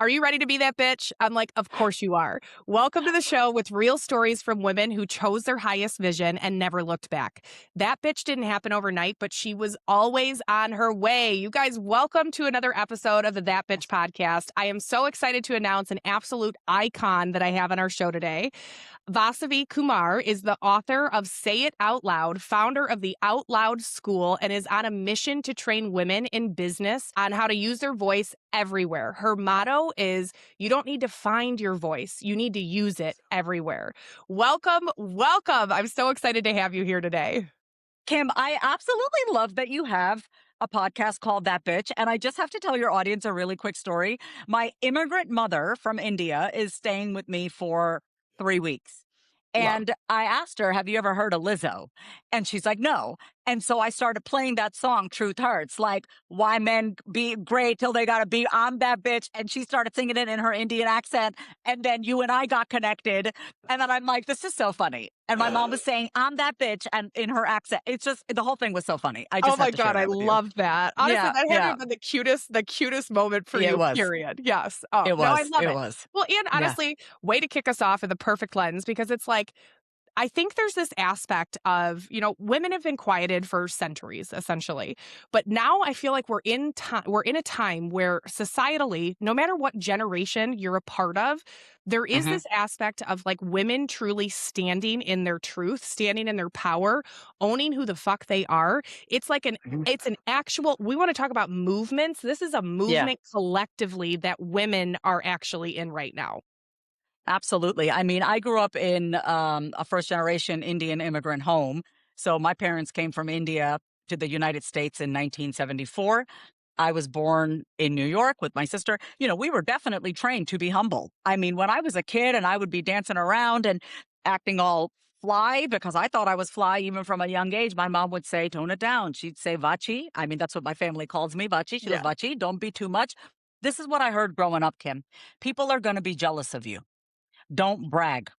Are you ready to be that bitch? I'm like, of course you are. Welcome to the show with real stories from women who chose their highest vision and never looked back. That bitch didn't happen overnight, but she was always on her way. You guys, welcome to another episode of the That Bitch podcast. I am so excited to announce an absolute icon that I have on our show today. Vasavi Kumar is the author of Say It Out Loud, founder of the Out Loud School, and is on a mission to train women in business on how to use their voice everywhere. Her motto is, you don't need to find your voice, you need to use it everywhere. Welcome, welcome. I'm so excited to have you here today. Kim, I absolutely love that you have a podcast called That Bitch. And I just have to tell your audience a really quick story. My immigrant mother from India is staying with me for 3 weeks. Love. And I asked her, have you ever heard of Lizzo? And she's like, no. And so I started playing that song, Truth Hurts, like, why men be great till they gotta be, I'm that bitch. And she started singing it in her Indian accent. And then you and I got connected. And then I'm like, this is so funny. And my mom was saying, I'm that bitch. And in her accent, it's just, the whole thing was so funny. I Oh just my have to share God, I that with you. love that. Honestly, Yeah, that had to yeah. have been the cutest moment for Yeah, it you, was. period. Yes. Oh, It no, I was. love It it. was. Well, and Yeah. honestly, way to kick us off in the perfect lens because it's like, I think there's this aspect of, women have been quieted for centuries, essentially. But now I feel like we're in a time where societally, no matter what generation you're a part of, there is Hmm. this aspect of like women truly standing in their truth, standing in their power, owning who the fuck they are. It's like it's an actual, we want to talk about movements. This is a Yeah. movement collectively that women are actually in right now. Absolutely. I mean, I grew up in a first generation Indian immigrant home. So my parents came from India to the United States in 1974. I was born in New York with my sister. We were definitely trained to be humble. I mean, when I was a kid and I would be dancing around and acting all fly because I thought I was fly even from a young age, my mom would say, tone it down. She'd say, Vachi. I mean, that's what my family calls me, Vachi. She goes, Yeah. Vachi, don't be too much. This is what I heard growing up, Kim. People are going to be jealous of you. Don't brag.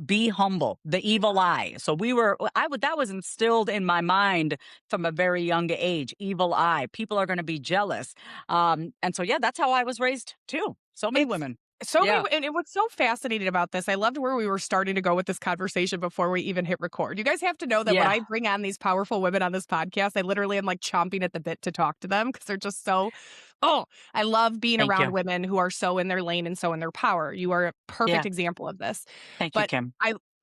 Be humble, the evil eye. So that was instilled in my mind from a very young age. Evil eye. People are going to be jealous. And so, yeah, that's how I was raised too. So many It's women. so Yeah. many, and what's so fascinating about this, I loved where we were starting to go with this conversation before we even hit record. You guys have to know that when Yeah. I bring on these powerful women on this podcast, I literally am like chomping at the bit to talk to them because they're just so, oh, I love being Thank around you. women who are so in their lane and so in their power. You are a Yeah. perfect example of this. Thank you, But Kim.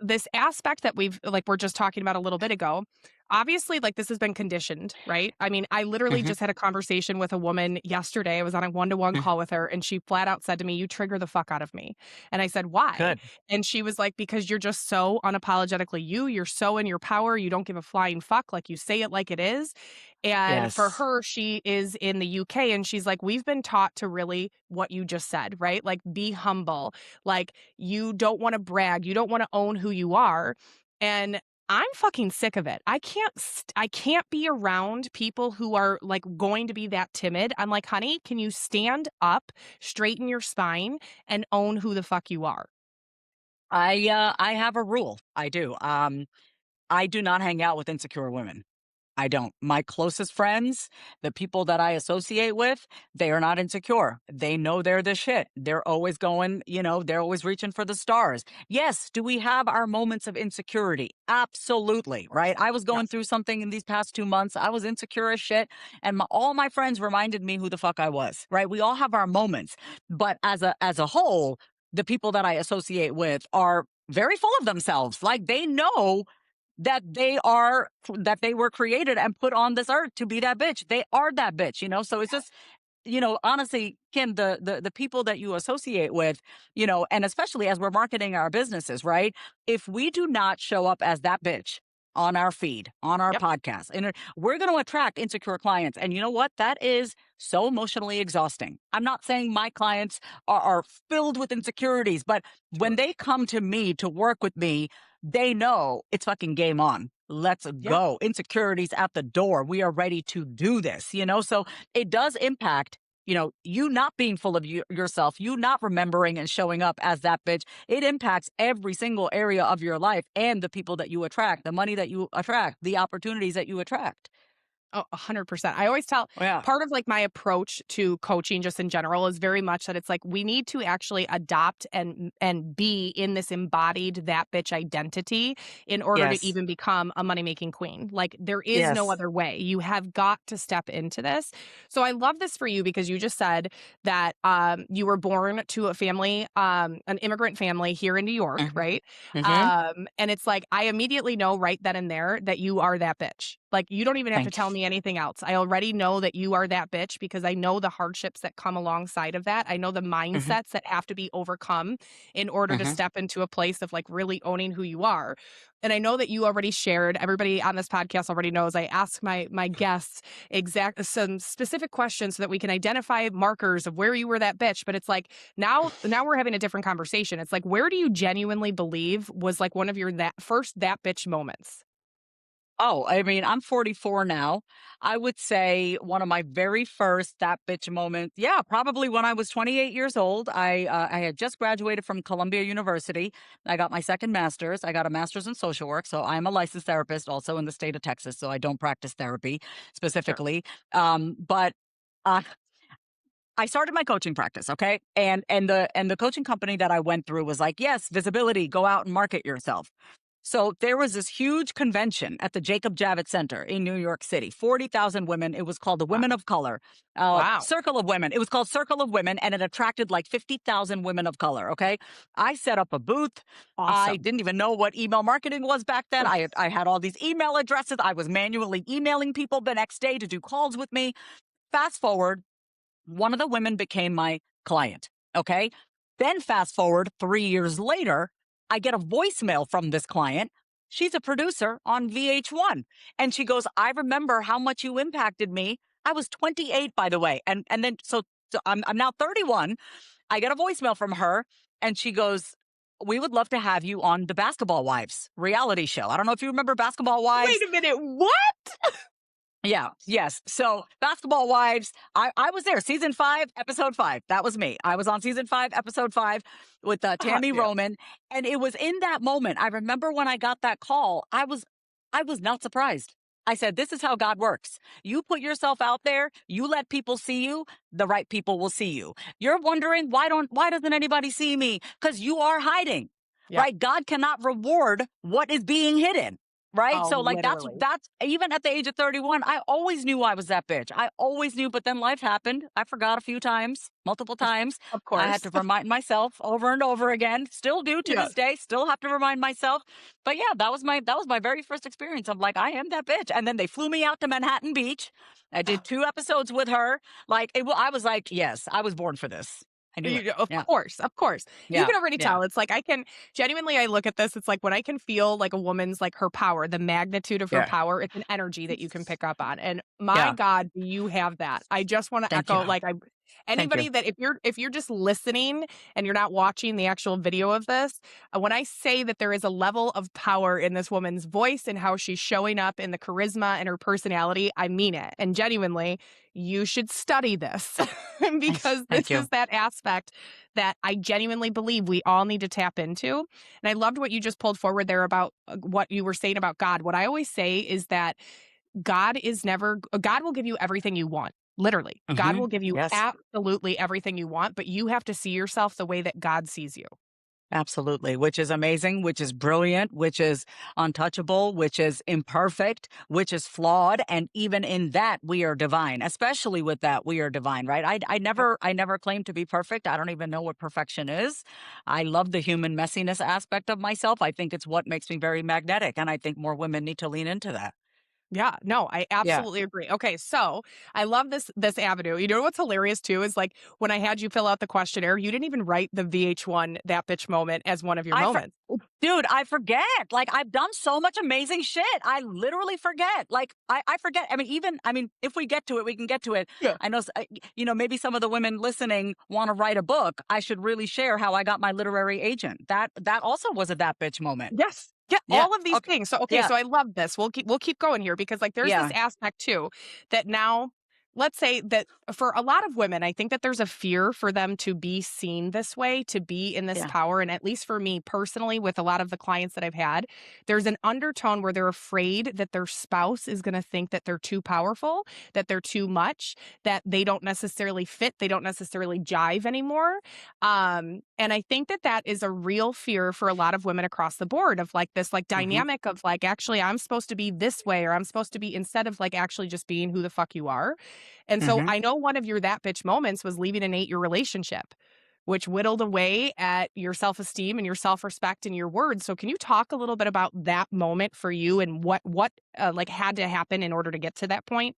this aspect that we're just talking about a little bit ago, obviously, like this has been conditioned, right? I mean, I literally Hmm. just had a conversation with a woman yesterday. I was on a one-to-one call with her and she flat out said to me, you trigger the fuck out of me. And I said, why? Good. And she was like, because you're just so unapologetically you're so in your power. You don't give a flying fuck. Like you say it like it is. And for Yes. her, she is in the UK and she's like, we've been taught to really what you just said, right? Like be humble. Like you don't want to brag. You don't want to own who you are. And I'm fucking sick of it. I can't be around people who are like going to be that timid. I'm like, honey, can you stand up, straighten your spine, and own who the fuck you are? I have a rule. I do. I do not hang out with insecure women. I don't. My closest friends, the people that I associate with, they are not insecure. They know they're the shit. They're always going, they're always reaching for the stars. Yes, do we have our moments of insecurity? Absolutely, right? I was going Yes. through something in these past 2 months. I was insecure as shit. And all my friends reminded me who the fuck I was, right? We all have our moments. But as a whole, the people that I associate with are very full of themselves. Like they know that they were created and put on this earth to be that bitch. They are that bitch. So it's just, honestly, Kim, the people that you associate with, and especially as we're marketing our businesses, right? If we do not show up as that bitch on our feed, on our Yep. podcast, and we're going to attract insecure clients. And you know what? That is so emotionally exhausting. I'm not saying my clients are filled with insecurities, but when Sure. they come to me to work with me, they know it's fucking game on. Let's Yeah. go. Insecurities at the door. We are ready to do this. So it does impact, you not being full of yourself, you not remembering and showing up as that bitch. It impacts every single area of your life and the people that you attract, the money that you attract, the opportunities that you attract. Oh, 100%. I always tell Yeah. part of like my approach to coaching just in general is very much that it's like we need to actually adopt and be in this embodied that bitch identity in order to Yes. even become a money-making queen. Like there is no Yes. other way. You have got to step into this. So I love this for you because you just said that you were born to a family, an immigrant family here in New York, Mhm. right? Mhm. And it's like I immediately know right then and there that you are that bitch. Like you don't even have to Thank you. tell me anything else. I already know that you are that bitch because I know the hardships that come alongside of that. I know the Mhm. mindsets that have to be overcome in order to Mhm. step into a place of like really owning who you are. And I know that you already shared, everybody on this podcast already knows I ask my guests exact some specific questions so that we can identify markers of where you were that bitch. But it's like now we're having a different conversation. It's like where do you genuinely believe was like one of your that first that bitch moments? Oh, I mean, I'm 44 now. I would say one of my very first that bitch moments, yeah, probably when I was 28 years old. I had just graduated from Columbia University. I got my second master's. I got a master's in social work, so I'm a licensed therapist, also in the state of Texas. So I don't practice therapy Sure. specifically, but. Uh, I started my coaching practice, okay? And the coaching company that I went through was like, "Yes, visibility, go out and market yourself." So there was this huge convention at the Jacob Javits Center in New York City, 40,000 women. It was called the Women Wow. of Color, Wow. Circle of Women. It was called Circle of Women, and it attracted like 50,000 women of color. Okay. I set up a booth. I Awesome. didn't even know what email marketing was back then. I had all these email addresses. I was manually emailing people the next day to do calls with me. Fast forward, one of the women became my client. Okay. Then fast forward 3 years later, I get a voicemail from this client. She's a producer on VH1. And she goes, I remember how much you impacted me. I was 28, by the way. And then so I'm now 31. I get a voicemail from her and she goes, we would love to have you on the Basketball Wives reality show. I don't know if you remember Basketball Wait Wives. a minute, what? Yeah, yes. So Basketball Wives, I was there, season 5, episode 5. That was me. I was on season 5, episode 5 with Hot Tammy damn. Roman. And it was in that moment. I remember when I got that call, I was not surprised. I said, this is how God works. You put yourself out there, you let people see you, the right people will see you. You're wondering why doesn't anybody see me? Because you are hiding. Yeah. Right? God cannot reward what is being hidden. Right? Oh, So like literally. that's even at the age of 31, I always knew I was that bitch. I always knew, but then life happened. I forgot a few times, multiple times. Of I had course. to remind myself over and over again. Still do to Yeah. this day, still have to remind myself. But yeah, that was my very first experience. I'm like, I am that bitch. And then they flew me out to Manhattan Beach. I did 2 episodes with her. Like I was like, yes, I was born for this. I knew it. You of Yeah. course, of course. You Yeah. can already Yeah. tell. It's like I can genuinely I look at this, it's like when I can feel like a woman's like her power, the magnitude of her Yeah. power, it's an energy that you can pick up on. And my Yeah. God, do you have that? I just want to Thank you. echo like I Thank you. anybody that if you're just listening and you're not watching the actual video of this, when I say that there is a level of power in this woman's voice and how she's showing up in the charisma and her personality, I mean it. And genuinely, you should study this because Thank this is you. that aspect that I genuinely believe we all need to tap into. And I loved what you just pulled forward there about what you were saying about God. What I always say is that God will give you everything you want. Literally, God will give you Yes. absolutely everything you want, but you have to see yourself the way that God sees you. Absolutely, which is amazing, which is brilliant, which is untouchable, which is imperfect, which is flawed, and even in that we are divine. Especially with that, we are divine, right? Yep. I never claim to be perfect. I don't even know what perfection is. I love the human messiness aspect of myself. I think it's what makes me very magnetic, and I think more women need to lean into that. Yeah, no, I Yeah. absolutely agree. Okay, so I love this avenue. You know what's hilarious too is like when I had you fill out the questionnaire, you didn't even write the VH1 that bitch moment as one of your I for moments. Dude, I forget. Like, I've done so much amazing shit. I literally forget. Like, I forget. I mean, if we get to it, we can get to it. Yeah. I know, maybe some of the women listening want to write a book. I should really share how I got my literary agent. That also was a that bitch moment. Yes. Yeah, Yeah. all of these Okay. things. So okay, Yeah. so I love this. We'll keep going here because like there's this Yeah. aspect too that now let's say that for a lot of women, I think that there's a fear for them to be seen this way, to be in this Yeah. power. And at least for me personally, with a lot of the clients that I've had, there's an undertone where they're afraid that their spouse is going to think that they're too powerful, that they're too much, that they don't necessarily fit, they don't necessarily jive anymore. And I think that that is a real fear for a lot of women across the board of like this like Hmm. dynamic of like, actually, I'm supposed to be this way, or I'm supposed to be instead of like actually just being who the fuck you are. And so Hmm. I know one of your that bitch moments was leaving an 8-year relationship, which whittled away at your self-esteem and your self-respect and your words. So can you talk a little bit about that moment for you and what like had to happen in order to get to that point?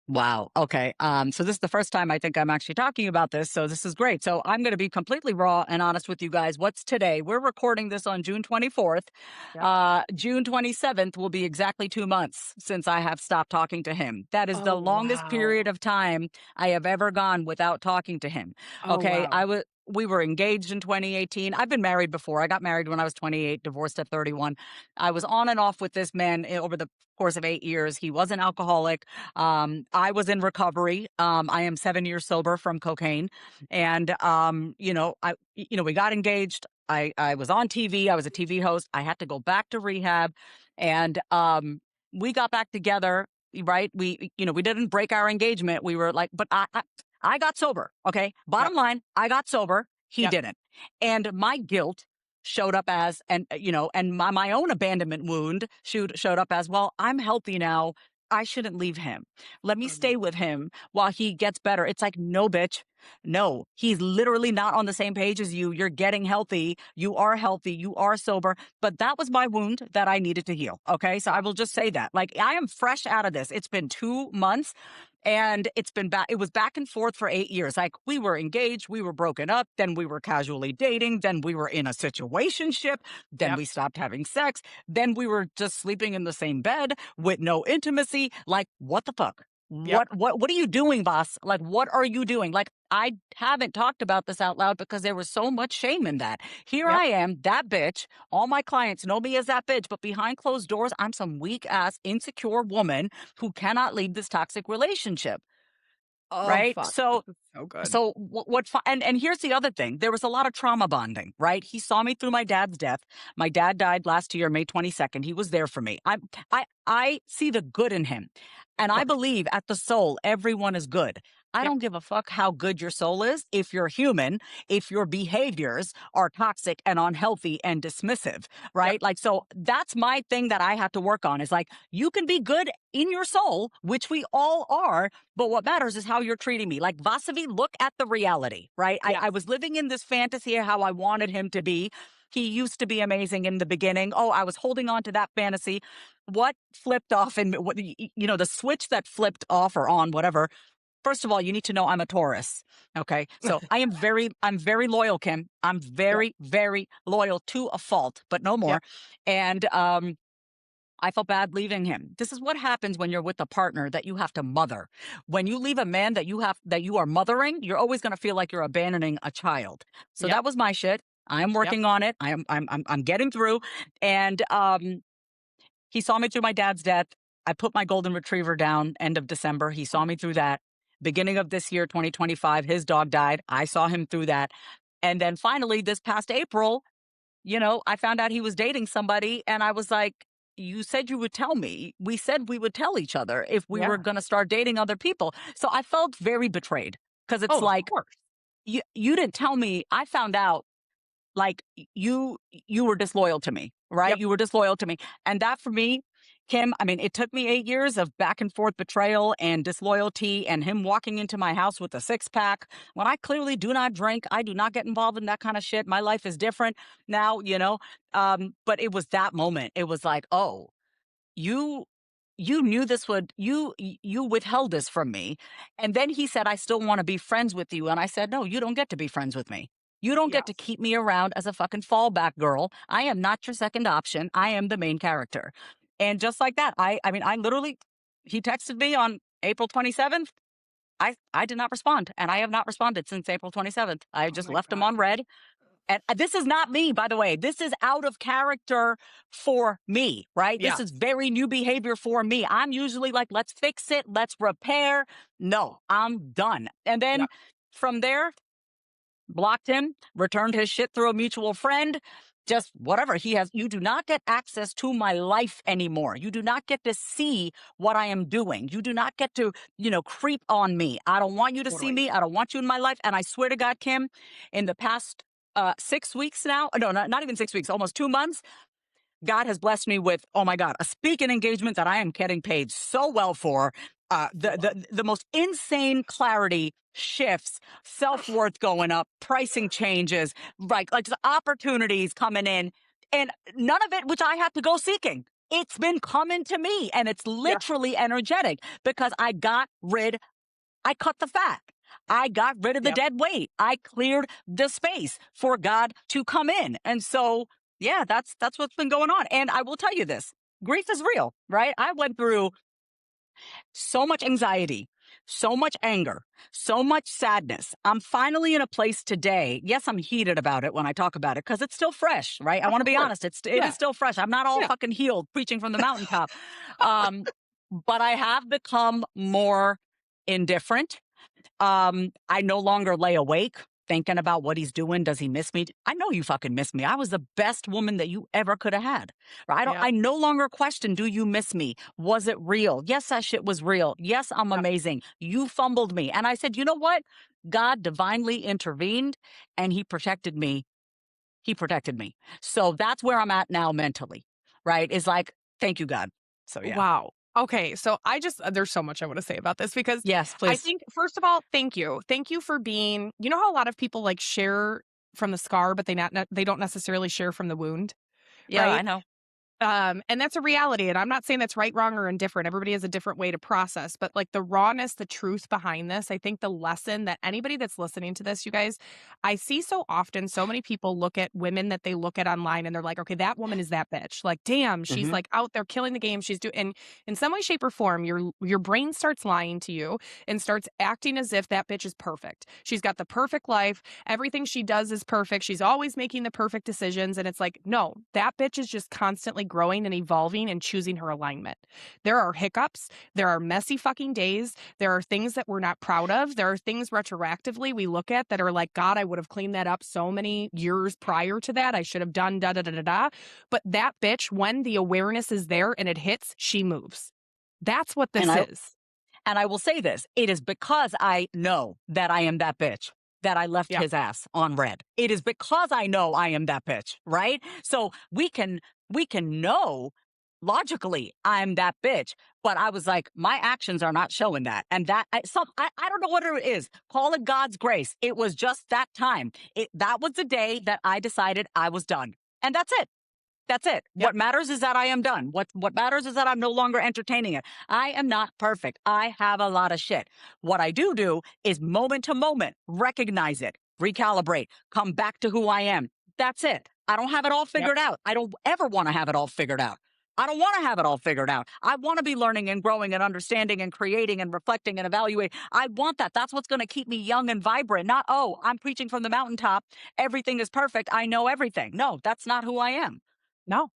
Wow. Okay. So this is the first time I think I'm actually talking about this. So this is great. So I'm going to be completely raw and honest with you guys. What's today? We're recording this on June 24th. Yep. June 27th will be exactly 2 months since I have stopped talking to him. That is the Oh, longest period wow. of time I have ever gone without talking to him. Oh, Okay. wow. We were engaged in 2018. I've been married before. I got married when I was 28, divorced at 31. I was on and off with this man over the course of 8 years. He was an alcoholic. I was in recovery. I am 7 years sober from cocaine, and we got engaged. I was on TV. I was a TV host. I had to go back to rehab, and we got back together. Right? We didn't break our engagement. We were like, but I got sober. Okay. Yep. Bottom line, I got sober. He Yep. didn't, and my guilt showed up as and my own abandonment wound showed up as, well, I'm healthy now, I shouldn't leave him. Let me Um, stay with him while he gets better. It's like, no, bitch. No, he's literally not on the same page as you. You're getting healthy. You are healthy. You are sober. But that was my wound that I needed to heal. Okay. So I will just say that. Like, I am fresh out of this. It's been 2 months. And it was back and forth for 8 years. Like, we were engaged, we were broken up, then we were casually dating, then we were in a situationship, then yep. we stopped having sex, then we were just sleeping in the same bed with no intimacy. Like, what the fuck? Yep. What are you doing, boss? Like, what are you doing? Like, I haven't talked about this out loud because there was so much shame in that. Here Yep. I am, that bitch. All my clients know me as that bitch, but behind closed doors, I'm some weak ass, insecure woman who cannot leave this toxic relationship. Oh, Right. fuck. This So is so good. so and here's the other thing. There was a lot of trauma bonding, right? He saw me through my dad's death. My dad died last year, May 22nd. He was there for me. I see the good in him. And Of I course. believe at the soul, everyone is good. I Yep. don't give a fuck how good your soul is if you're human, if your behaviors are toxic and unhealthy and dismissive, Yep. right? Like, so that's my thing that I have to work on is like, you can be good in your soul, which we all are, but what matters is how you're treating me. Like, Vasavi, look at the reality, right? I Yes. was living in this fantasy of how I wanted him to be. He used to be amazing in the beginning. Oh, I was holding on to that fantasy. What flipped off and the switch that flipped off or on, whatever. First of all, you need to know I'm a Taurus. Okay. So I'm very loyal, Kim. I'm Yep. very, very loyal to a fault, but no more. Yep. And I felt bad leaving him. This is what happens when you're with a partner that you have to mother. When you leave a man that you are mothering, you're always going to feel like you're abandoning a child. So Yep. that was my shit. I am Yep. working on it. I'm getting through. And he saw me through my dad's death. I put my golden retriever down end of December. He saw me through that. Beginning of this year, 2025, his dog died. I saw him through that. And then finally, this past April, I found out he was dating somebody, and I was like, you said you would tell me. We said we would tell each other if we were Yeah. going to start dating other people. So I felt very betrayed because it's Oh, of like, course. you didn't tell me. I found out like you were disloyal to me, right? Yep. You were disloyal to me. And that for me, Kim, I mean, it took me 8 years of back and forth betrayal and disloyalty and him walking into my house with a 6-pack when I clearly do not drink. I do not get involved in that kind of shit. My life is different now, but it was that moment. It was like, oh, you you knew this would you withheld this from me. And then he said, I still want to be friends with you. And I said, no, you don't get to be friends with me. You don't get to Yes. keep me around as a fucking fallback girl. I am not your second option. I am the main character. And just like that, I mean, I literally, he texted me on April 27th. I did not respond, and I have not responded since April 27th. I Oh just my left him God. on red. And this is not me, by the way. This is out of character for me, right? This Yeah. is very new behavior for me. I'm usually like, let's fix it, let's repair. No, I'm done. And Yeah. then from there, blocked him, returned his shit through a mutual friend, just whatever he has. You do not get access to my life anymore. You do not get to see what I am doing. You do not get to, creep on me. I don't want you to see Totally. me. I don't want you in my life. And I swear to God, Kim, in the past 6 weeks now, no, not even 6 weeks, almost 2 months, God has blessed me with, oh my God, a speaking engagement that I am getting paid so well for. The most insane clarity shifts, self worth going up, pricing changes, like just opportunities coming in, and none of it which I have to go seeking. It's been coming to me, and it's Yeah. literally energetic because I cut the fat. I got rid of the Yep. dead weight. I cleared the space for God to come in. And so, yeah, that's what's been going on. And I will tell you this. Grief is real, right? I went through so much anxiety, so much anger, so much sadness. I'm finally in a place today. Yes, I'm heated about it when I talk about it because it's still fresh, right? I Of want to be course. honest. It is Yeah. still fresh. I'm not all Yeah. fucking healed preaching from the mountaintop. Um, but I have become more indifferent. I no longer lay awake thinking about what he's doing. Does he miss me? I know you fucking miss me. I was the best woman that you ever could have had. Right? Yep. I no longer question, do you miss me? Was it real? Yes, that shit was real. Yes, I'm Yep. amazing. You fumbled me. And I said, you know what? God divinely intervened and he protected me. He protected me. So that's where I'm at now mentally. Right? Is like, thank you, God. So yeah. Wow. Okay, so I just there's so much I want to say about this because Yes, I please. think first of all, thank you. Thank you for being, you know how a lot of people like share from the scar but they don't necessarily share from the wound, Yeah, I right? know. And that's a reality. And I'm not saying that's right, wrong, or indifferent. Everybody has a different way to process. But like the rawness, the truth behind this, I think the lesson that anybody that's listening to this, you guys, I see so often, so many people look at women that they look at online and they're like, okay, that woman is that bitch. Like, damn, she's Hmm. like out there killing the game. She's doing, and in some way, shape, or form, your brain starts lying to you and starts acting as if that bitch is perfect. She's got the perfect life. Everything she does is perfect. She's always making the perfect decisions. And it's like, no, that bitch is just constantly growing and evolving and choosing her alignment. There are hiccups. There are messy fucking days. There are things that we're not proud of. There are things retroactively we look at that are like, God, I would have cleaned that up so many years prior to that. I should have done da da da da da. But that bitch, when the awareness is there and it hits, she moves. That's what And this is. I will say this, it is because I know that I am that bitch that I left Yeah. his ass on red. It is because I know I am that bitch, right? So we can know logically I'm that bitch, but I was like, my actions are not showing that. And that I don't know what it is. Call it God's grace. It was just that time. That was the day that I decided I was done. And that's it. That's it. Yep. What matters is that I am done. What matters is that I'm no longer entertaining it. I am not perfect. I have a lot of shit. What I do is moment to moment, recognize it, recalibrate, come back to who I am. That's it. I don't have it all Yep. figured out. I don't ever want to have it all figured out. I don't want to have it all figured out. I want to be learning and growing and understanding and creating and reflecting and evaluating. I want that. That's what's going to keep me young and vibrant. Not, oh, I'm preaching from the mountaintop. Everything is perfect. I know everything. No, that's not who I am. No.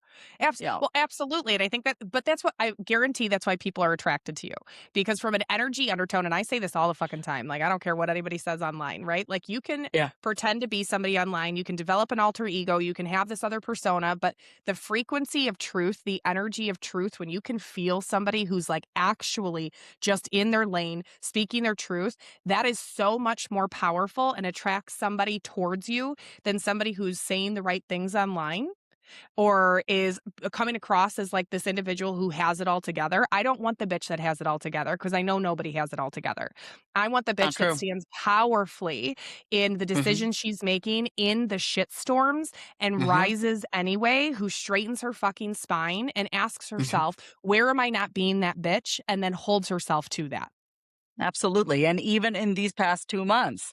Yeah. Well, absolutely. And I think that, but that's what I guarantee that's why people are attracted to you. Because from an energy undertone, and I say this all the fucking time, like, I don't care what anybody says online, right? Like, you can Yeah. pretend to be somebody online, you can develop an alter ego, you can have this other persona, but the frequency of truth, the energy of truth, when you can feel somebody who's like actually just in their lane, speaking their truth, that is so much more powerful and attracts somebody towards you than somebody who's saying the right things online or is coming across as like this individual who has it all together. I don't want the bitch that has it all together because I know nobody has it all together. I want the Not bitch that true. stands powerfully in the Mhm, decisions she's making in the shit storms and mhm, rises anyway, who straightens her fucking spine and asks mhm. herself, where am I not being that bitch? And then holds herself to that. Absolutely, and even in these past 2 months,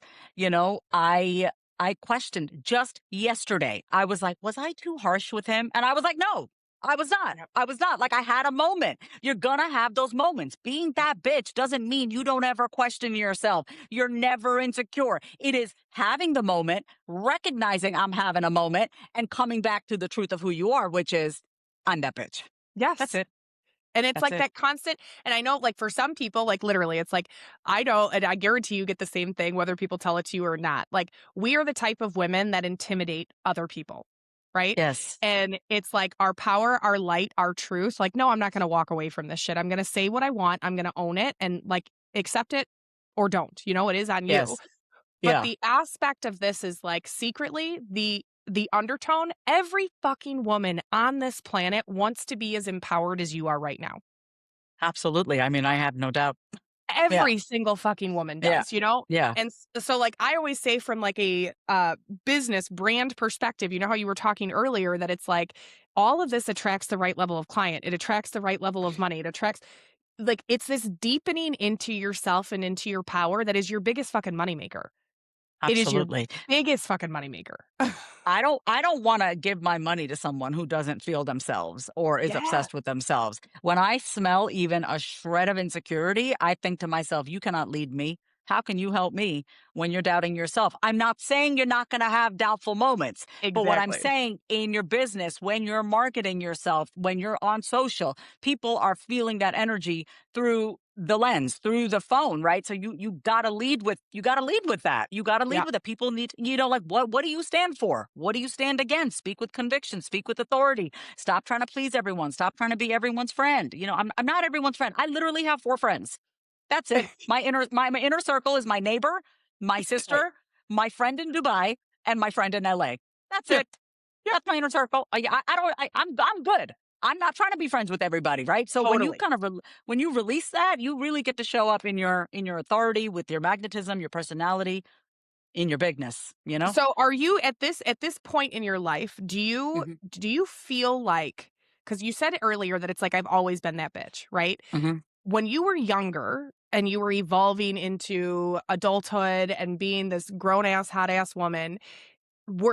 I questioned just yesterday. I was like, "Was I too harsh with him?" And I was like, "No. I was not. Yep. I was not. Like, I had a moment. You're gonna have those moments. Being Yep. that bitch doesn't mean you don't ever question yourself. You're never insecure. It is having the moment, recognizing I'm having a moment, and coming back to the truth of who you are, which is I'm that bitch. That's Yes. it. And it's That's like it. that constant, and I know, like, for some people, like, literally, it's like, I know, and I guarantee you get the same thing whether people tell it to you or not. Like, we are the type of women that intimidate other people, right? Yes. And it's like our power, our light, our truth. Like, no, I'm not gonna walk away from this shit. I'm gonna say what I want. I'm gonna own it and, like, accept it or don't. You know, it is on you. Yes. But Yeah. the aspect of this is, like, secretly, the undertone, every fucking woman on this planet wants to be as empowered as you are right now. Absolutely. I mean, I have no doubt. Yeah. Every single fucking woman Yeah. does, you know? Yeah. And so, like, I always say from, like, a, business brand perspective, you know how you were talking earlier that it's like, all of this attracts the right level of client, it attracts the right level of money, it attracts like, it's this deepening into yourself and into your power that is your biggest fucking moneymaker. It is your Absolutely. biggest fucking moneymaker. I don't wanna give my money to someone who doesn't feel themselves or is Yeah, obsessed with themselves. When I smell even a shred of insecurity, I think to myself, "You cannot lead me. How can you help me when you're doubting yourself?" I'm not saying you're not gonna have doubtful moments, but what I'm exactly. saying in your business, when you're marketing yourself, when you're on social, people are feeling that energy through the lens, through the phone, right? So you gotta lead with that. You gotta lead Yeah, with it. People need, like, what do you stand for? What do you stand against? Speak with conviction, speak with authority. Stop trying to please everyone. Stop trying to be everyone's friend. I'm not everyone's friend. I literally have 4 friends. That's it. My inner circle is my neighbor, my right. sister, my friend in Dubai, and my friend in LA. That's Yeah, it. yeah, That's my inner circle. I don't. I'm good. I'm not trying to be friends with everybody, right? So when you totally. kind of when you release that, you really get to show up in your authority with your magnetism, your personality, in your bigness. You know. So are you at this point in your life, Hmm. do you feel like, cuz you said earlier that it's like I've always been that bitch, right? Hmm. When you were younger and you were evolving into adulthood and being this grown ass hot ass woman,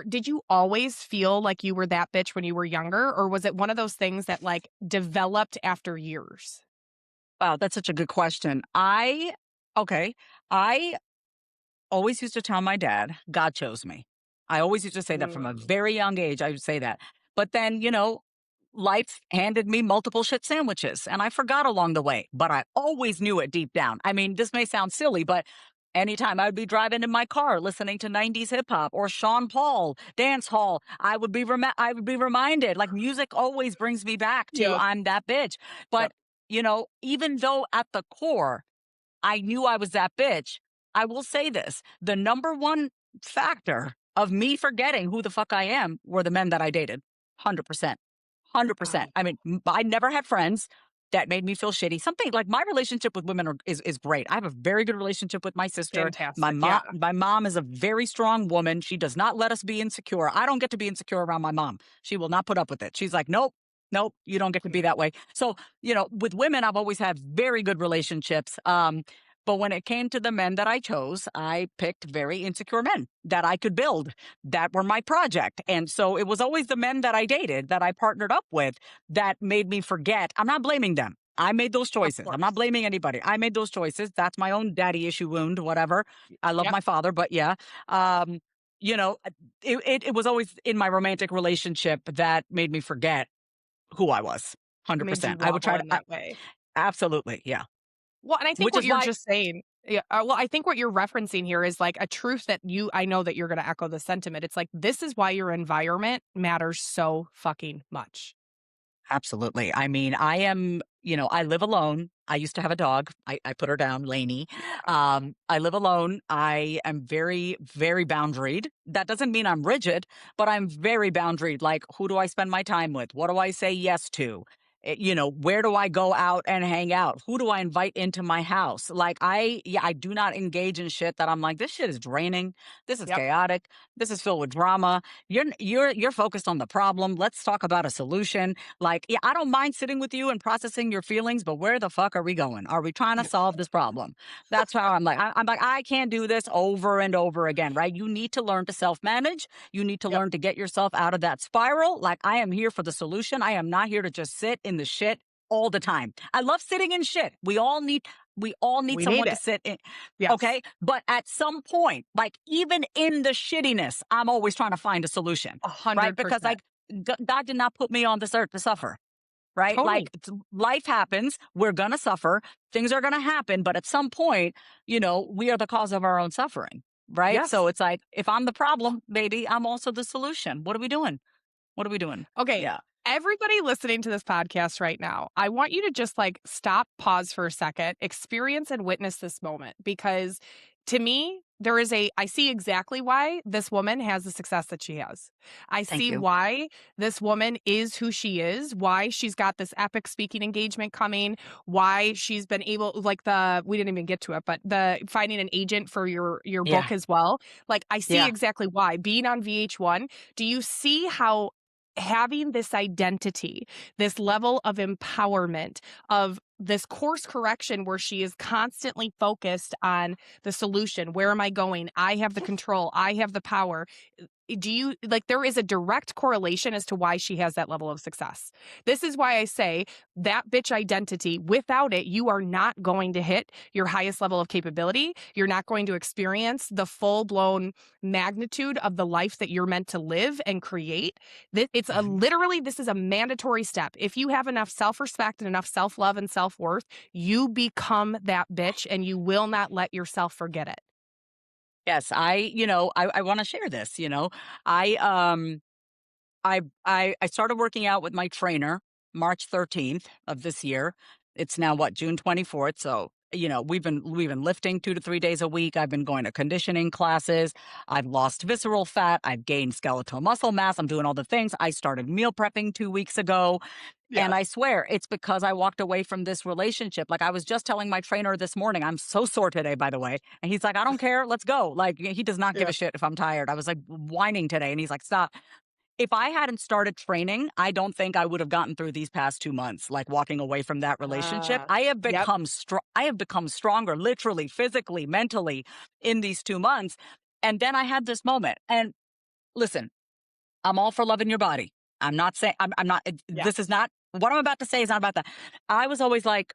did you always feel like you were that bitch when you were younger, or was it one of those things that, like, developed after years? Wow, that's such a good question. Okay. I always used to tell my dad, God chose me. I always used to say that from a Mm, very young age. I would say that. But then, life handed me multiple shit sandwiches and I forgot along the way, but I always knew it deep down. I mean, this may sound silly, but anytime I would be driving in my car listening to 90s hip hop or Sean Paul dance hall, I would be reminded, like, music always brings me back to yep, I'm that bitch. But, yep. even though at the core I knew I was that bitch. I will say this, the number one factor of me forgetting who the fuck I am were the men that I dated. 100%. Oh, 100%. I mean, I never had friends that made me feel shitty. Something like my relationship with women is great. I have a very good relationship with my sister. fantastic, yeah. My mom is a very strong woman. She does not let us be insecure. I don't get to be insecure around my mom. She will not put up with it. She's like, "Nope. Nope, you don't get to be Mhm. that way." So, with women I've always had very good relationships. But when it came to the men that I chose, I picked very insecure men that I could build, that were my project. And so it was always the men that I dated, that I partnered up with, that made me forget. I'm not blaming them. I made those Of choices. I'm not course. blaming anybody. I made those choices. That's my own daddy issue wound, whatever. I love Yep, my father, but yeah. Um, you know, uh, it was always in my romantic relationship that made me forget who I was. made you 100%. I would wobble try to, in that way. absolutely. Yeah. Well, and I think Which what is you're why, just saying, yeah, well, I think what you're referencing here is like a truth that I know that you're gonna echo the sentiment. It's like, this is why your environment matters so fucking much. absolutely. I mean, I live alone. I used to have a dog. I put her down, Lainey. Yeah. I live alone. I am very, very boundaried. That doesn't mean I'm rigid, but I'm very boundaried. Like, who do I spend my time with? What do I say yes to? Where do I go out and hang out? Who do I invite into my house? Like I do not engage in shit that I'm like, this shit is draining. This is Yep. chaotic. This is filled with drama. You're focused on the problem. Let's talk about a solution. Like, yeah, I don't mind sitting with you and processing your feelings, but where the fuck are we going? Are we trying to solve this problem? That's how I'm like. I'm like, I can't do this over and over again, right? You need to learn to self manage. You need to Yep. learn to get yourself out of that spiral. Like, I am here for the solution. I am not here to just sit in the shit all the time. I love sitting in shit. We all need We need someone to it. sit in. Yes. Okay. But at some point, like even in the shittiness, I'm always trying to find a solution, a right? hundred Because percent. like God did not put me on this earth to suffer, right? Like Totally. life happens. We're going to suffer. Things are going to happen. But at some point, we are the cause of our own suffering, right? So Yes. it's like, if I'm the problem, maybe I'm also the solution. What are we doing? What are we doing? Okay. Yeah. Everybody listening to this podcast right now, I want you to just like stop, pause for a second, experience and witness this moment because to me, I see exactly why this woman has the success that she has. I Thank see you. why this woman is who she is, why she's got this epic speaking engagement coming, why she's been able, like we didn't even get to it, but the finding an agent for your Yeah. book as well. Like I see Yeah. exactly why. Being on VH1, do you see how having this identity, this level of empowerment, of this course correction where she is constantly focused on the solution. Where am I going? I have the control. I have the power. Do you like there is a direct correlation as to why she has that level of success? This is why I say that bitch identity, without it, you are not going to hit your highest level of capability. You're not going to experience the full blown magnitude of the life that you're meant to live and create. Mhm. This is a mandatory step. If you have enough self-respect and enough self-love and self-worth, you become that bitch and you will not let yourself forget it. Yes, I want to share this. I I started working out with my trainer March 13th of this year. It's now what, June 24th. So, we've been lifting 2 to 3 days a week. I've been going to conditioning classes. I've lost visceral fat. I've gained skeletal muscle mass. I'm doing all the things. I started meal prepping 2 weeks ago. And Yes. I swear it's because I walked away from this relationship. Like I was just telling my trainer this morning, I'm so sore today, by the way. And he's like, I don't care. Let's go. Like he does not give a Yeah. shit if I'm tired. I was like whining today. And he's like, stop. If I hadn't started training, I don't think I would have gotten through these past 2 months, like walking away from that relationship. Ah, I have yep. become I have become stronger, literally, physically, mentally, in these 2 months. And then I had this moment. And listen, I'm all for loving your body. I'm not saying I'm not. Yeah. This is not what I'm about to say. Is not about that. I was always like,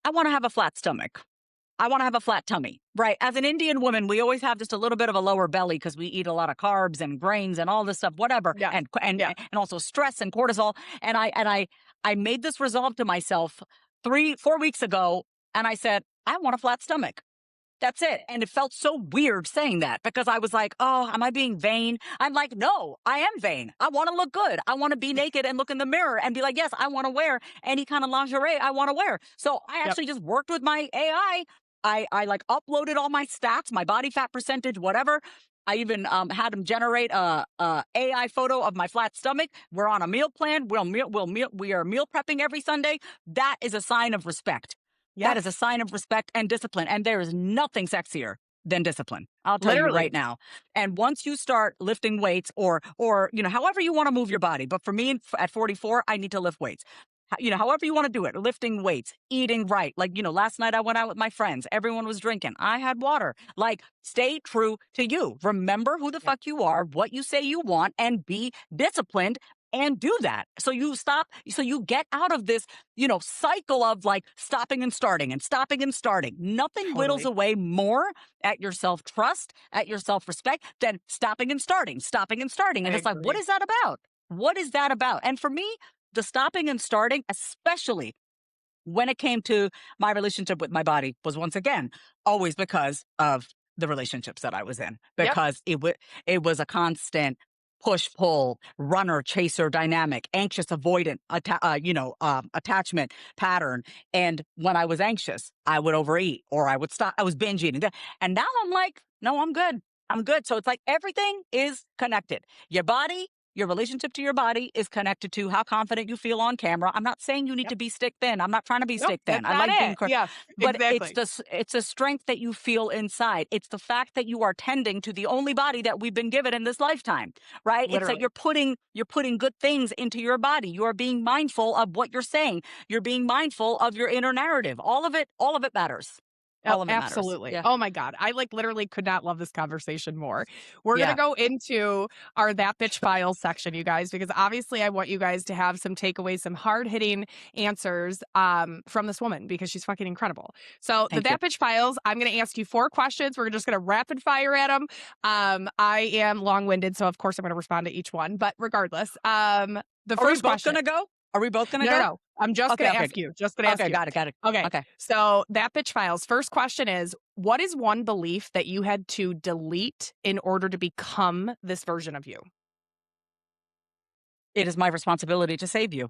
I want to have a flat stomach. I want to have a flat tummy, right? As an Indian woman, we always have just a little bit of a lower belly because we eat a lot of carbs and grains and all this stuff, whatever, Yes. and Yeah. also stress and cortisol. And I made this resolve to myself 4 weeks ago, and I said, I want a flat stomach. That's it. And it felt so weird saying that because I was like, oh, am I being vain? I'm like, no, I am vain. I want to look good. I want to be naked and look in the mirror and be like, yes, I want to wear any kind of lingerie I want to wear. So I Yep. actually just worked with my AI. I like uploaded all my stats, my body fat percentage, whatever. I even had him generate a AI photo of my flat stomach. We're on a meal plan. We are meal prepping every Sunday. That is a sign of respect. That is a Yes. sign of respect and discipline. And there is nothing sexier than discipline. I'll tell you right Literally. now. And once you start lifting weights or however you want to move your body, but for me at 44, I need to lift weights. However you want to do it, lifting weights, eating right. Like, last night I went out with my friends. Everyone was drinking. I had water. Like, stay true to you. Remember who the Yep. fuck you are, what you say you want, and be disciplined and do that. So you get out of this cycle of like stopping and starting and stopping and starting. Nothing whittles Totally. away more at your self trust, at your self respect than stopping and starting, stopping and starting. I And it's like, what agree. is that about? What is that about? And for me, the stopping and starting, especially when it came to my relationship with my body, was once again always because of the relationships that I was in, Yep. because it was a constant push pull, runner chaser dynamic, anxious avoidant attachment pattern. And when I was anxious, I would overeat or I would stop. I was binge eating, and now I'm like, no, I'm good. I'm good. So it's like everything is connected. Your body. Your relationship to your body is connected to how confident you feel on camera. I'm not saying you need Yep. to be stick thin. I'm not trying to be Nope, stick thin. that's I not like being, it. Yes, but exactly. it's a strength that you feel inside. It's the fact that you are tending to the only body that we've been given in this lifetime, right? It's that Literally. you're putting good things into your body. You are being mindful of what you're saying. You're being mindful of your inner narrative. All of it matters. Oh, All of it matters. absolutely. Yeah. Oh my God. I like literally could not love this conversation more. We're going to Yeah. go into our That Bitch Files section, you guys, because obviously I want you guys to have some takeaways, some hard hitting answers from this woman because she's fucking incredible. So, the Thank you. That Bitch Files, I'm going to ask you 4 questions. We're just going to rapid fire at them. I am long winded, so of course I'm going to respond to each one. But regardless, the Are we first both question. gonna go? Are we both gonna No, no, go? no. I'm just Okay, going to okay, ask you. Just going to ask okay, you. got it, got it. Okay. Okay. So that bitch files. First question is, what is one belief that you had to delete in order to become this version of you? It is my responsibility to save you.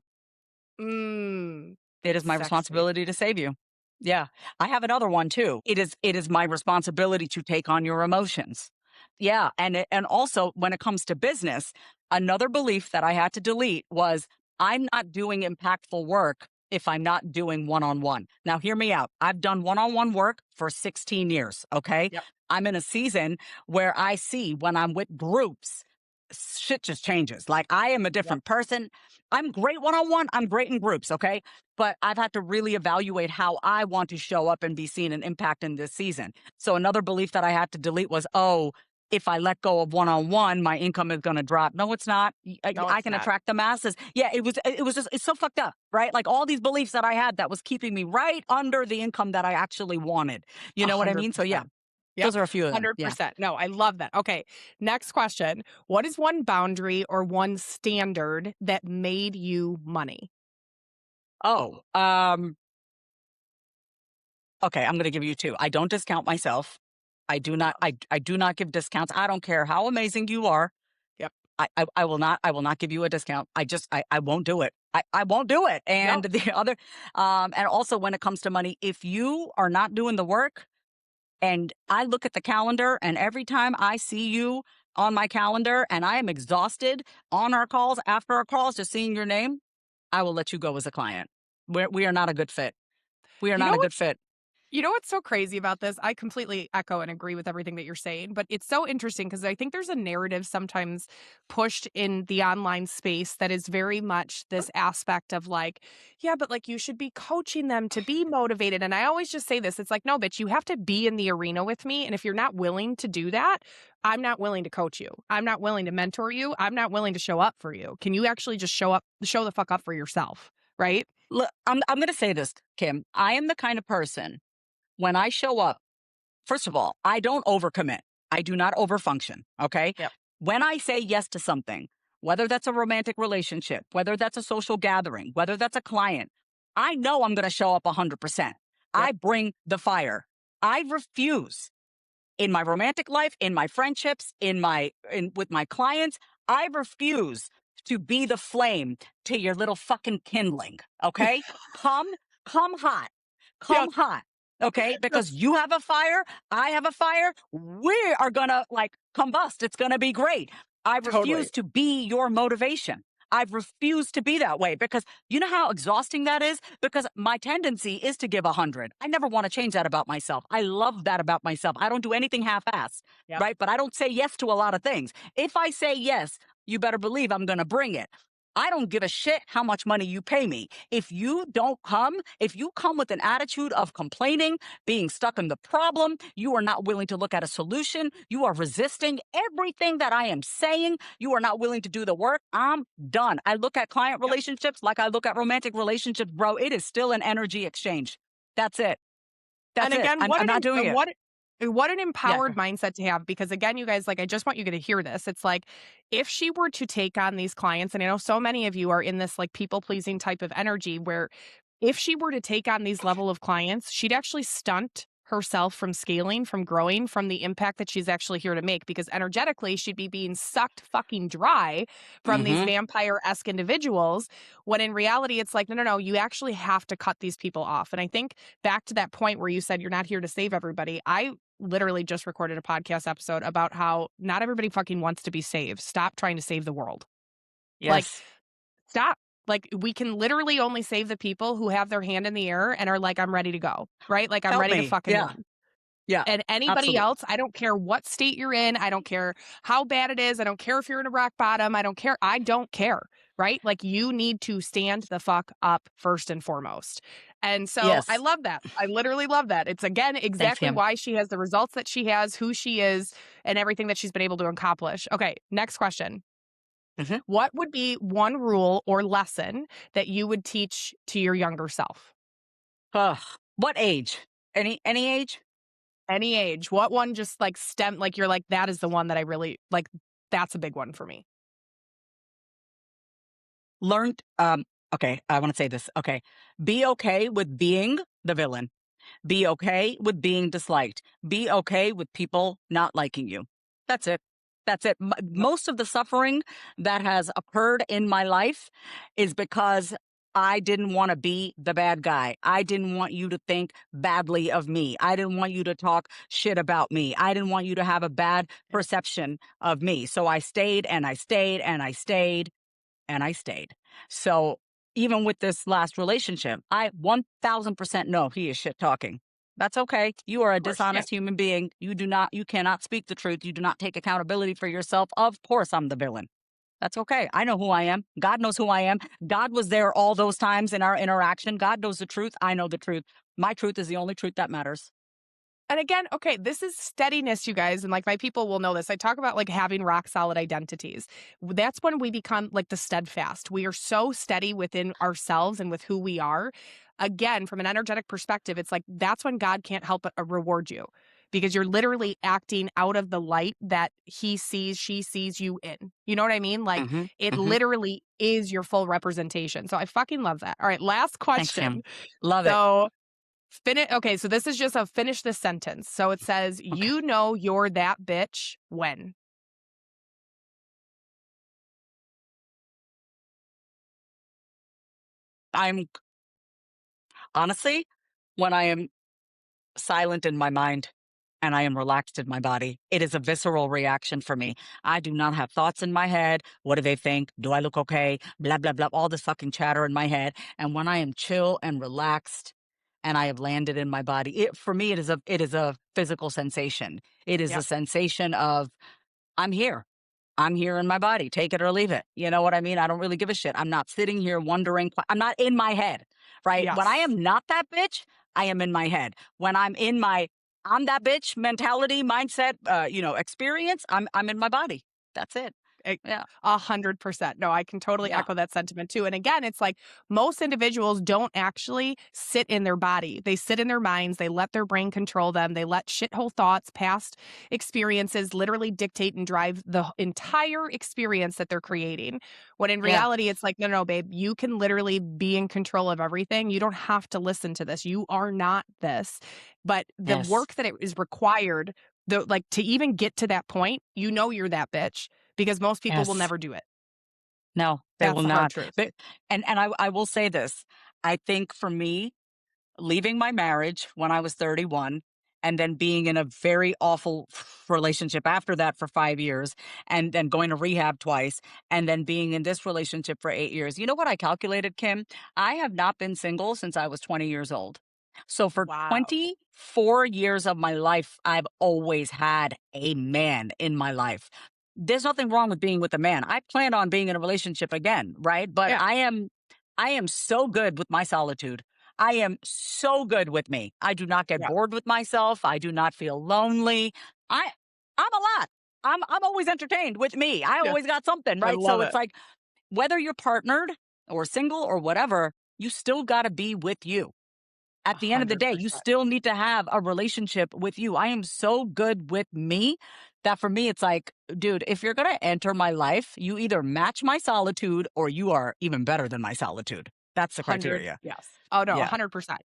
Mm, It is my sexy. responsibility to save you. Yeah. I have another one too. It is my responsibility to take on your emotions. Yeah, and also when it comes to business, another belief that I had to delete was I'm not doing impactful work if I'm not doing one-on-one. Now hear me out. I've done one-on-one work for 16 years, okay? Yep. I'm in a season where I see when I'm with groups, shit just changes. Like I am a Yep. different person. I'm great one-on-one, I'm great in groups, okay? But I've had to really evaluate how I want to show up and be seen and impact in this season. So another belief that I had to delete was, oh, if I let go of one-on-one, my income is going to drop. No, it's not. No, I it's can not. attract the masses. Yeah, it was just, it's so fucked up, right? Like all these beliefs that I had that was keeping me right under the income that I actually wanted. You A know what I hundred mean? So yeah, percent. Yep. those are a few of them. Yeah. 100%. No, I love that. Okay. Next question. What is one boundary or one standard that made you money? Oh, okay, I'm going to give you two. I don't discount myself. I do not. Love. I do not give discounts. I don't care how amazing you are. Yep. I will not give you a discount. I won't do it. I won't do it. And No, the other, and also when it comes to money, if you are not doing the work, and I look at the calendar, and every time I see you on my calendar, and I am exhausted on our calls, after our calls, just seeing your name, I will let you go as a client. We are not a good fit. We are you not know a what? good fit. You know what's so crazy about this? I completely echo and agree with everything that you're saying, but it's so interesting because I think there's a narrative sometimes pushed in the online space that is very much this aspect of like, yeah, but like you should be coaching them to be motivated. And I always just say this, it's like, no, bitch, you have to be in the arena with me. And if you're not willing to do that, I'm not willing to coach you. I'm not willing to mentor you. I'm not willing to show up for you. Can you actually just show the fuck up for yourself? Right? Look, I'm going to say this, Kim. I am the kind of person when I show up. First of all, I don't overcommit. I do not overfunction. Okay. Yep. When I say yes to something, whether that's a romantic relationship, whether that's a social gathering, whether that's a client, I know I'm going to show up 100%. Yep. I bring the fire. I refuse in my romantic life, in my friendships, with my clients, I refuse to be the flame to your little fucking kindling. Okay? Come, come hot. Yes. Come hot. Okay? Because you have a fire, I have a fire, we are gonna like combust. It's gonna be great. I refuse Totally. to be your motivation. I've refused to be that way because you know how exhausting that is? Because my tendency is to give 100. I never want to change that about myself. I love that about myself. I don't do anything half-assed, Yep. right? But I don't say yes to a lot of things. If I say yes, you better believe I'm going to bring it. I don't give a shit how much money you pay me. If you don't come, if you come with an attitude of complaining, being stuck in the problem, you are not willing to look at a solution, you are resisting everything that I am saying, you are not willing to do the work, I'm done. I look at client Yep. relationships like I look at romantic relationships, bro. It is still an energy exchange. That's it. And That's it. again, I'm not doing it. what an Yeah. empowered mindset to have because again, you guys, like I just want you to hear this. It's like if she were to take on these clients, and I know so many of you are in this like people pleasing type of energy where if she were to take on these level of clients, she'd actually stunt herself from scaling, from growing, from the impact that she's actually here to make because energetically she'd be being sucked fucking dry from these Mm-hmm. vampire-esque individuals when in reality it's like no no no, you actually have to cut these people off. And I think back to that point where you said you're not here to save everybody. I literally just recorded a podcast episode about how not everybody fucking wants to be saved. Stop trying to save the world. Like, Yes. stop. Like, we can literally only save the people who have their hand in the air and are like, "I'm ready to go," right? Like, "I'm Help ready to me. fucking Yeah. run." Yeah. And anybody Absolutely. else, I don't care what state you're in, I don't care how bad it is, I don't care if you're in a rock bottom, I don't care, right? Like, you need to stand the fuck up first and foremost. And so, I Yes. love that. I literally love that. It's, again, Thanks, exactly Kim. why she has the results that she has, who she is, and everything that she's been able to accomplish. Okay, next question. Mhm. What would be one rule or lesson that you would teach to your younger self? Ugh. What age? Any age? Any age. What one just, like, like, you're like, "That is the one that I really like, that's a big one for me." Learned okay, I want to say this. Okay. Be okay with being the villain. Be okay with being disliked. Be okay with people not liking you. That's it. That's it. Yep. Most of the suffering that has occurred in my life is because I didn't want to be the bad guy. I didn't want you to think badly of me. I didn't want you to talk shit about me. I didn't want you to have a bad perception of me. So I stayed and I stayed and I stayed and I stayed. So even with this last relationship, I 1000% know he is shit talking. That's okay. You are a Of course, yeah. dishonest human being. You cannot speak the truth. You do not take accountability for yourself. Of course, I'm the villain. That's okay. I know who I am. God knows who I am. God was there all those times in our interaction. God knows the truth. I know the truth. My truth is the only truth that matters. And again, okay, this is steadiness, you guys, and, like, my people will know this. I talk about, like, having rock solid identities. That's when we become, like, the steadfast. We are so steady within ourselves and with who we are. Again, from an energetic perspective, it's like that's when God can't help but, reward you because you're literally acting out of the light that he sees, she sees you in. You know what I mean? Like, Hmm. it Hmm. literally is your full representation. So I fucking love that. All right, last Thanks, question. Kim. Love it. So okay, so this is just a finish this sentence. So it says, Okay. "You know you're that bitch when." I'm honestly, when I am silent in my mind and I am relaxed in my body. It is a visceral reaction for me. I do not have thoughts in my head. What do they think? Do I look okay? Blah, blah, blah. All this fucking chatter in my head. And when I am chill and relaxed and I have landed in my body, for me, it is a physical sensation. It is a Yep. sensation of I'm here. I'm here in my body. Take it or leave it. You know what I mean? I don't really give a shit. I'm not sitting here wondering. I'm not in my head, right? When I Yes. am not that bitch, I am in my head. When I'm in my I'm that bitch mentality, mindset, experience, I'm in my body. That's it. Eh, Yeah. 100%. No, I can totally Yeah. echo that sentiment too. And again, it's like most individuals don't actually sit in their body. They sit in their minds. They let their brain control them. They let shithole thoughts, past experiences literally dictate and drive the entire experience that they're creating. When in Yeah. reality, it's like, no, no, babe, you can literally be in control of everything. You don't have to listen to this. You are not this. But the Yes. work that it is required, like to even get to that point, you know you're that bitch because most people will Yes. never do it. No, they That's will the hard not. truth. But and I will say this. I think for me, leaving my marriage when I was 31 and then being in a very awful relationship after that for 5 years and then going to rehab twice and then being in this relationship for 8 years. You know what I calculated, Kim? I have not been single since I was 20 years old. So for Wow. 24 years of my life, I've always had a man in my life. There's nothing wrong with being with a man. I plan on being in a relationship again, right? But Yeah. I am so good with my solitude. I am so good with me. I do not get Yeah. bored with myself. I do not feel lonely. I I'm a lot. I'm always entertained with me. I Yeah. always got something, I right? So love it's it. like whether you're partnered or single or whatever, you still got to be with you. At the end of the day, you 100%. still need to have a relationship with you. I am so good with me that for me, it's like, dude, if you're going to enter my life, you either match my solitude or you are even better than my solitude. That's the 100, criteria. yes. Oh, no, Yeah. 100%.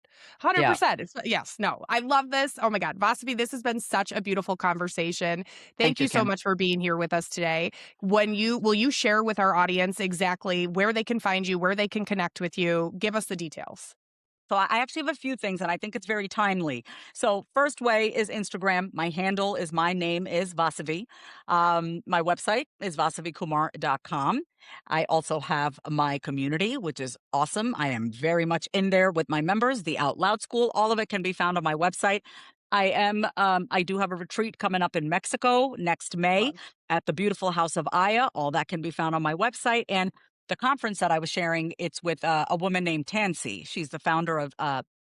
Yeah. 100%. It's yes, no. I love this. Oh my God. Vasavi, this has been such a beautiful conversation. Thank Thank you you, so Kim. much for being here with us today. Will you share with our audience exactly where they can find you, where they can connect with you? Give us the details. So I actually have a few things, and I think it's very timely. So first way is Instagram. My handle is my name is Vasavi. My website is vasavikumar.com. I also have my community, which is awesome. I am very much in there with my members, the Out Loud School. All of it can be found on my website. I do have a retreat coming up in Mexico next May Love. at the beautiful House of Aya. All that can be found on my website. And the conference that I was sharing, it's with a woman named Tansy. She's the founder of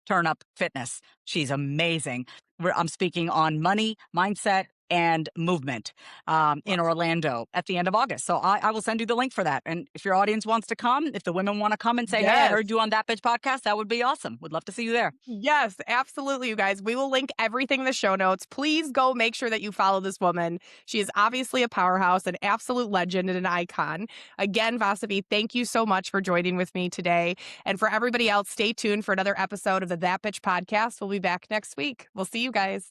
Turn Up Fitness. She's amazing. I'm speaking on money, mindset, and movement in Love. Orlando at the end of August. So I will send you the link for that. And if your audience wants to come, if the women want to come and say, hey, I Yes. heard you on That Bitch podcast, that would be awesome. Would love to see you there. Yes, absolutely, you guys. We will link everything in the show notes. Please go make sure that you follow this woman. She is obviously a powerhouse, an absolute legend, and an icon. Again, Vasavi, thank you so much for joining with me today. And for everybody else, stay tuned for another episode of the That Bitch podcast. We'll be back next week. We'll see you guys.